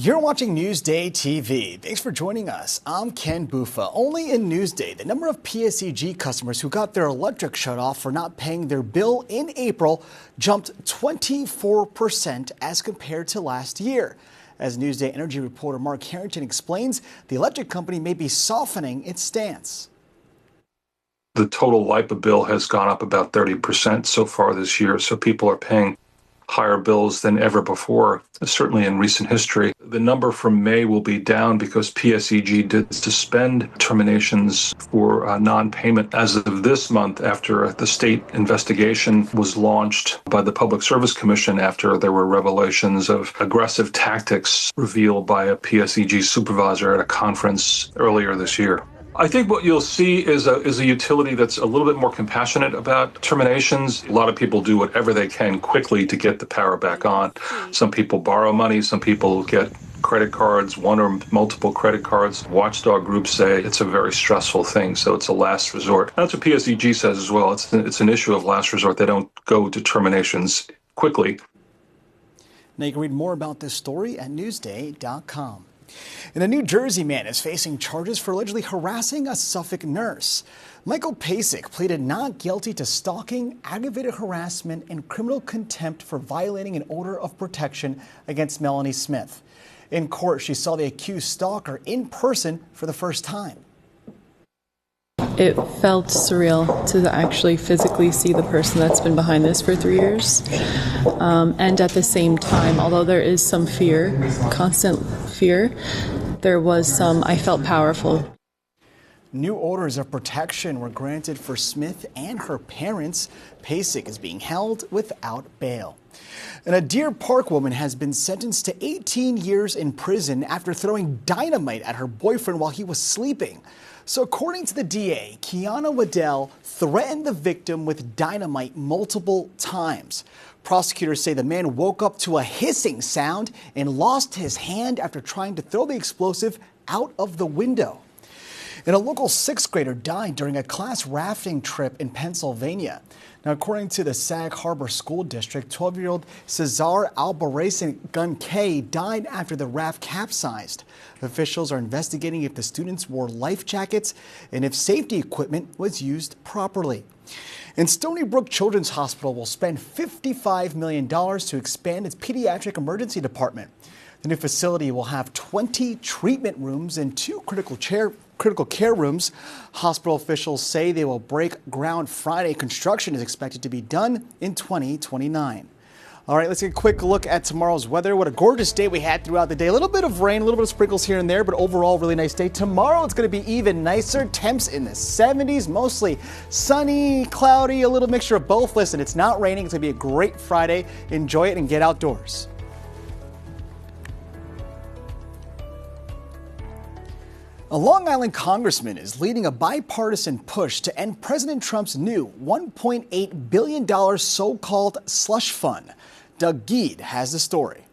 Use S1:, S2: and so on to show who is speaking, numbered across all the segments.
S1: You're watching Newsday TV. Thanks for joining us. I'm Ken Bufa. Only in Newsday, the number of PSEG customers who got their electric shut off for not paying their bill in April jumped 24% as compared to last year. As Newsday energy reporter Mark Harrington explains, the electric company may be softening its stance.
S2: The total LIPA bill has gone up about 30% so far this year, so people are paying higher bills than ever before, certainly in recent history. The number from May will be down because PSEG did suspend terminations for non-payment as of this month after the state investigation was launched by the Public Service Commission after there were revelations of aggressive tactics revealed by a PSEG supervisor at a conference earlier this year. I think what you'll see is a utility that's a little bit more compassionate about terminations. A lot of people do whatever they can quickly to get the power back on. Some people borrow money, some people get credit cards, one or multiple credit cards. Watchdog groups say it's a very stressful thing, so it's a last resort. That's what PSEG says as well. It's an issue of last resort. They don't go to terminations quickly.
S1: Now you can read more about this story at Newsday.com. And a New Jersey man is facing charges for allegedly harassing a Suffolk nurse. Michael PSEG pleaded not guilty to stalking, aggravated harassment, and criminal contempt for violating an order of protection against Melanie Smith. In court, she saw the accused stalker in person for the first time.
S3: It felt surreal to actually physically see the person that's been behind this for 3 years. And at the same time, although there is some fear, constant fear, there was some, I felt powerful.
S1: New orders of protection were granted for Smith and her parents. PSEG is being held without bail. And a Deer Park woman has been sentenced to 18 years in prison after throwing dynamite at her boyfriend while he was sleeping. So according to the DA, Kiana Waddell threatened the victim with dynamite multiple times. Prosecutors say the man woke up to a hissing sound and lost his hand after trying to throw the explosive out of the window. And a local sixth grader died during a class rafting trip in Pennsylvania. Now, according to the Sag Harbor School District, 12-year-old Cesar Albarracin Gun-K died after the raft capsized. Officials are investigating if the students wore life jackets and if safety equipment was used properly. And Stony Brook Children's Hospital will spend $55 million to expand its pediatric emergency department. The new facility will have 20 treatment rooms and 2 critical care rooms. Hospital officials say they will break ground Friday. Construction is expected to be done in 2029. All right, let's get a quick look at tomorrow's weather. What a gorgeous day we had throughout the day. A little bit of rain, a little bit of sprinkles here and there, but overall, really nice day. Tomorrow, it's going to be even nicer. Temps in the 70s, mostly sunny, cloudy, a little mixture of both. Listen, it's not raining. It's going to be a great Friday. Enjoy it and get outdoors. A Long Island congressman is leading a bipartisan push to end President Trump's new $1.8 billion so-called slush fund. Doug Geed has the story.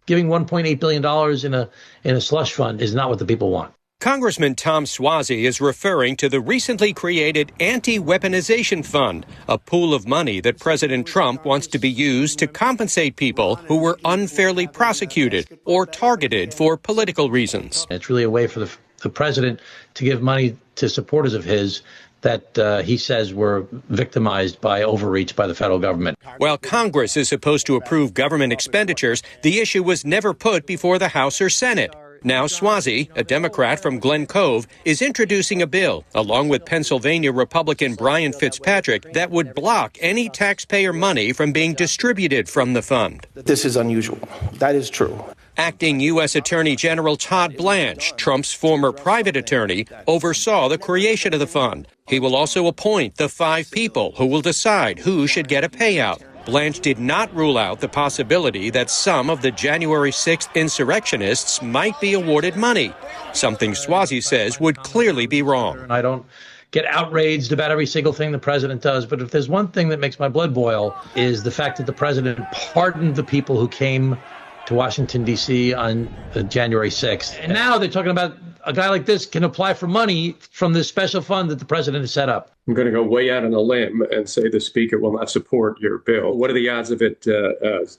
S4: Giving $1.8 billion in a slush fund is not what the people want.
S5: Congressman Tom Suozzi is referring to the recently created Anti-Weaponization Fund, a pool of money that President Trump wants to be used to compensate people who were unfairly prosecuted or targeted for political reasons.
S4: It's really a way for the president to give money to supporters of his that he says were victimized by overreach by the federal government.
S5: While Congress is supposed to approve government expenditures, the issue was never put before the House or Senate. Now Suozzi, a Democrat from Glen Cove, is introducing a bill, along with Pennsylvania Republican Brian Fitzpatrick, that would block any taxpayer money from being distributed from the fund.
S6: This is unusual. That is true.
S5: Acting U.S. Attorney General Todd Blanche, Trump's former private attorney, oversaw the creation of the fund. He will also appoint the 5 people who will decide who should get a payout. Blanche did not rule out the possibility that some of the January 6th insurrectionists might be awarded money, something Suozzi says would clearly be wrong.
S4: I don't get outraged about every single thing the president does, but if there's one thing that makes my blood boil is the fact that the president pardoned the people who came to Washington, D.C. on January 6th. And now they're talking about a guy like this can apply for money from this special fund that the president has set up.
S7: I'm going to go way out on a limb and say the speaker will not support your bill. What are the odds of it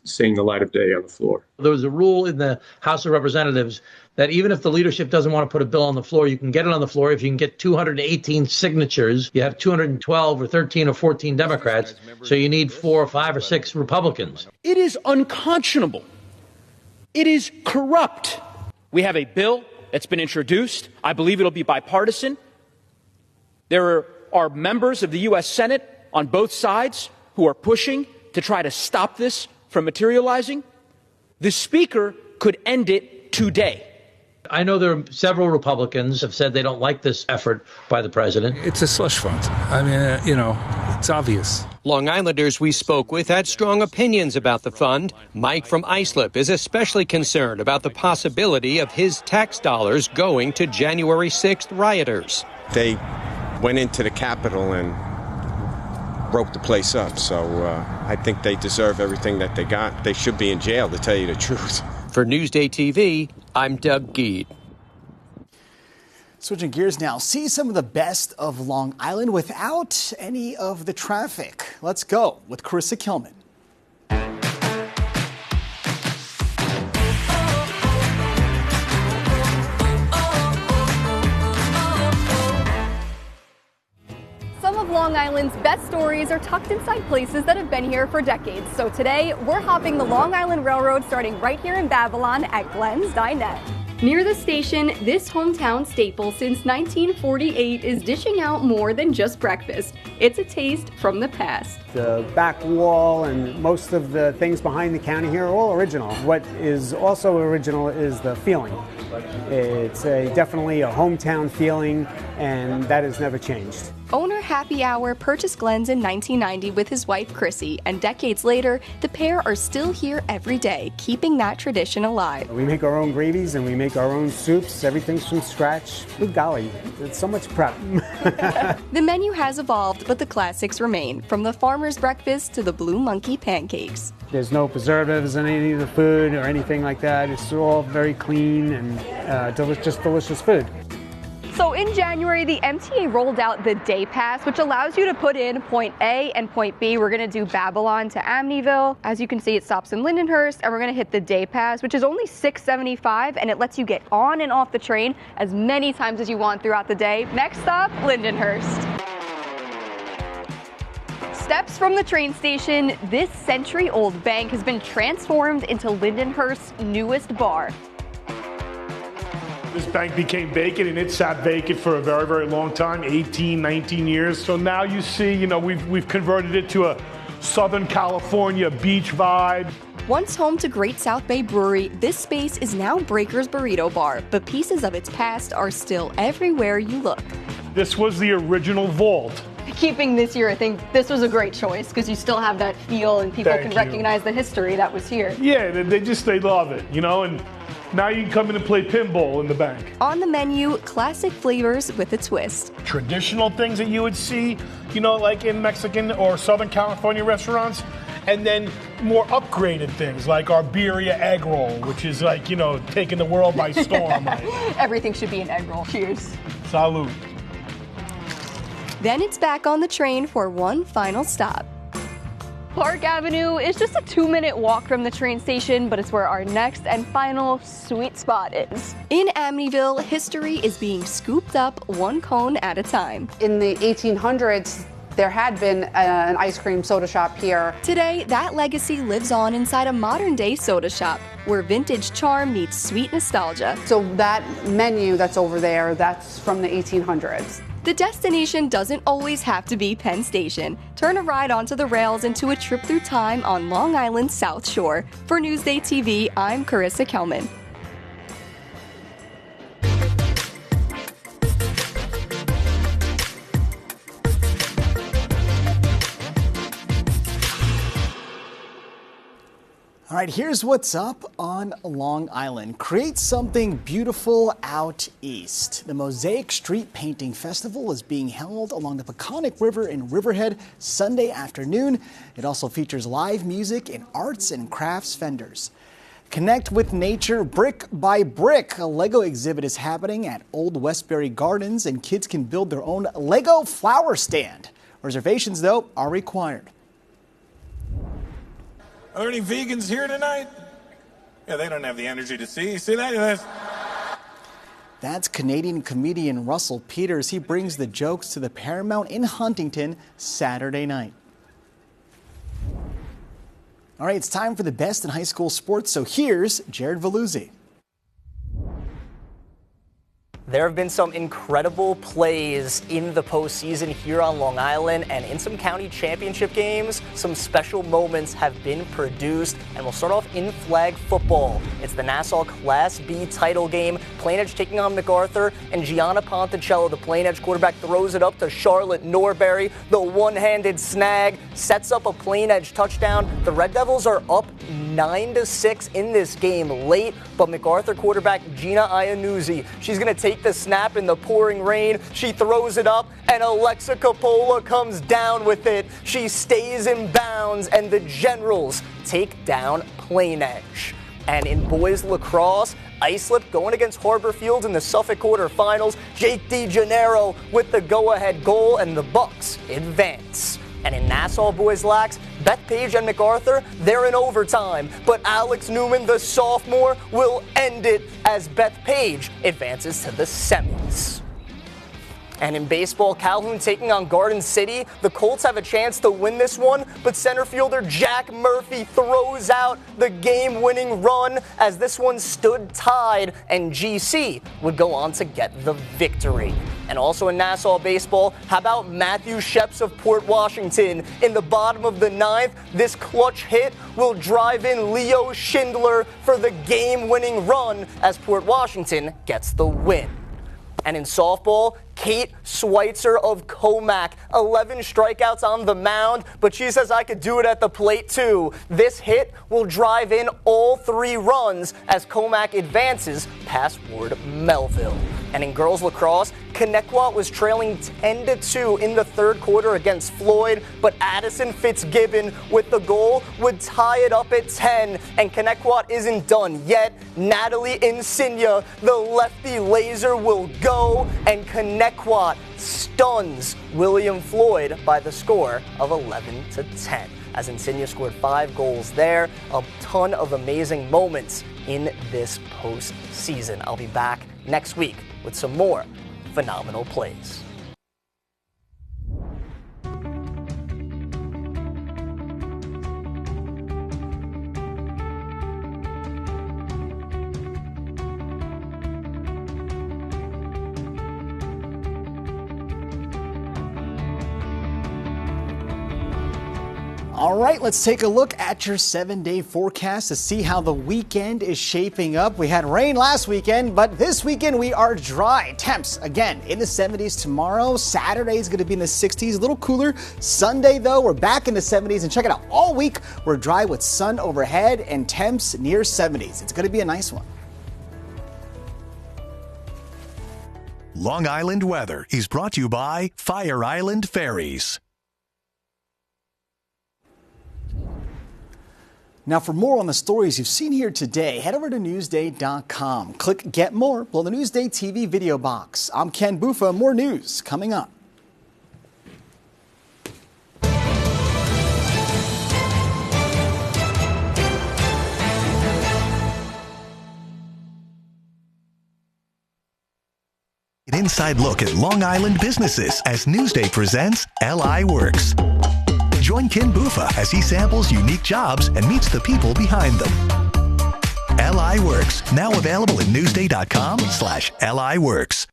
S7: seeing the light of day on the floor?
S4: There was a rule in the House of Representatives that even if the leadership doesn't want to put a bill on the floor, you can get it on the floor if you can get 218 signatures. You have 212 or 13 or 14 Democrats, so you need 4 or 5 or 6 Republicans.
S8: It is unconscionable. It is corrupt. We have a bill that's been introduced. I believe it'll be bipartisan. There are members of the U.S. Senate on both sides who are pushing to try to stop this from materializing. The Speaker could end it today.
S4: I know there are several Republicans have said they don't like this effort by the president.
S9: It's a slush fund. I mean, it's obvious.
S5: Long Islanders we spoke with had strong opinions about the fund. Mike from Islip is especially concerned about the possibility of his tax dollars going to January 6th rioters.
S10: They went into the Capitol and broke the place up, so I think they deserve everything that they got. They should be in jail, to tell you the truth.
S5: For Newsday TV, I'm Doug Geed.
S1: Switching gears now, see some of the best of Long Island without any of the traffic. Let's go with Carissa Kilman.
S11: Some of Long Island's best stories are tucked inside places that have been here for decades. So today, we're hopping the Long Island Railroad starting right here in Babylon at Glenn's Dinette. Near the station, this hometown staple since 1948 is dishing out more than just breakfast. It's a taste from the past.
S12: The back wall and most of the things behind the counter here are all original. What is also original is the feeling. It's definitely a hometown feeling, and that has never changed.
S11: Owner Happy Hour purchased Glenn's in 1990 with his wife Chrissy, and decades later, the pair are still here every day, keeping that tradition alive.
S12: We make our own gravies and we make our own soups. Everything's from scratch. Good golly, it's so much prep.
S11: The menu has evolved, but the classics remain, from the farmer's breakfast to the Blue Monkey pancakes.
S12: There's no preservatives in any of the food or anything like that. It's all very clean and delicious food.
S11: So in January, the MTA rolled out the Day Pass, which allows you to put in point A and point B. We're going to do Babylon to Amityville. As you can see, it stops in Lindenhurst, and we're going to hit the Day Pass, which is only $6.75, and it lets you get on and off the train as many times as you want throughout the day. Next stop, Lindenhurst. Steps from the train station, this century-old bank has been transformed into Lindenhurst's newest bar.
S13: This bank became vacant, and it sat vacant for a very, very long time, 18, 19 years. So now you see, we've converted it to a Southern California beach vibe.
S11: Once home to Great South Bay Brewery, this space is now Breaker's Burrito Bar, but pieces of its past are still everywhere you look.
S13: This was the original vault.
S11: Keeping this year, I think this was a great choice because you still have that feel and people can recognize the history that was here.
S13: Yeah, they love it, and now you can come in and play pinball in the bank.
S11: On the menu, classic flavors with a twist.
S13: Traditional things that you would see, like in Mexican or Southern California restaurants, and then more upgraded things like our birria egg roll, which is like, taking the world by storm.
S11: Everything should be an egg roll. Cheers.
S13: Salud.
S11: Then it's back on the train for one final stop. Park Avenue is just a 2-minute walk from the train station, but it's where our next and final sweet spot is. In Amityville, history is being scooped up one cone at a time.
S14: In the 1800s, there had been an ice cream soda shop here.
S11: Today, that legacy lives on inside a modern-day soda shop, where vintage charm meets sweet nostalgia.
S14: So that menu that's over there, that's from the 1800s.
S11: The destination doesn't always have to be Penn Station. Turn a ride onto the rails into a trip through time on Long Island's South Shore. For Newsday TV, I'm Carissa Kelman.
S1: All right, here's what's up on Long Island. Create something beautiful out east. The Mosaic Street Painting Festival is being held along the Peconic River in Riverhead Sunday afternoon. It also features live music and arts and crafts vendors. Connect with nature brick by brick. A Lego exhibit is happening at Old Westbury Gardens, and kids can build their own Lego flower stand. Reservations, though, are required.
S15: Are there any vegans here tonight? Yeah, they don't have the energy to see. You see that?
S1: That's Canadian comedian Russell Peters. He brings the jokes to the Paramount in Huntington Saturday night. All right, it's time for the best in high school sports, so here's Jared Veluzzi.
S16: There have been some incredible plays in the postseason here on Long Island, and in some county championship games, some special moments have been produced. And we'll start off in flag football. It's the Nassau Class B title game. Plain Edge taking on MacArthur, and Gianna Ponticello, the Plain Edge quarterback, throws it up to Charlotte Norbury. The one-handed snag sets up a Plain Edge touchdown. The Red Devils are up 9-6 in this game late, but MacArthur quarterback Gina Iannuzzi, she's going to take the snap in the pouring rain. She throws it up, and Alexa Coppola comes down with it. She stays in bounds, and the Generals take down Plain Edge. And in boys lacrosse, Islip going against Harborfield in the Suffolk quarterfinals. Jake DeGennaro with the go-ahead goal, and the Bucks advance. And in Nassau boys lax, Bethpage and MacArthur, they're in overtime. But Alex Newman, the sophomore, will end it as Bethpage advances to the semis. And in baseball, Calhoun taking on Garden City. The Colts have a chance to win this one, but center fielder Jack Murphy throws out the game-winning run as this one stood tied, and GC would go on to get the victory. And also in Nassau baseball, how about Matthew Sheps of Port Washington? In the bottom of the ninth, this clutch hit will drive in Leo Schindler for the game-winning run as Port Washington gets the win. And in softball, Kate Schweitzer of Comac, 11 strikeouts on the mound, but she says I could do it at the plate too. This hit will drive in all 3 runs as Comac advances past Ward Melville. And in girls lacrosse, Connecticut was trailing 10-2 in the third quarter against Floyd, but Addison Fitzgibbon with the goal would tie it up at 10, and Connecticut isn't done yet. Natalie Insignia, the lefty laser, will go, and Connecticut stuns William Floyd by the score of 11-10. As Insignia scored 5 goals there, a ton of amazing moments in this postseason. I'll be back next week with some more phenomenal plays.
S1: All right, let's take a look at your 7-day forecast to see how the weekend is shaping up. We had rain last weekend, but this weekend we are dry. Temps, again, in the 70s tomorrow. Saturday is going to be in the 60s, a little cooler. Sunday, though, we're back in the 70s. And check it out, all week we're dry with sun overhead and temps near 70s. It's going to be a nice one.
S17: Long Island weather is brought to you by Fire Island Ferries.
S1: Now, for more on the stories you've seen here today, head over to Newsday.com. Click Get More below the Newsday TV video box. I'm Ken Buffa. More news coming up.
S17: An inside look at Long Island businesses as Newsday presents LI Works. Join Ken Buffa as he samples unique jobs and meets the people behind them. LI Works, now available at Newsday.com/LI Works.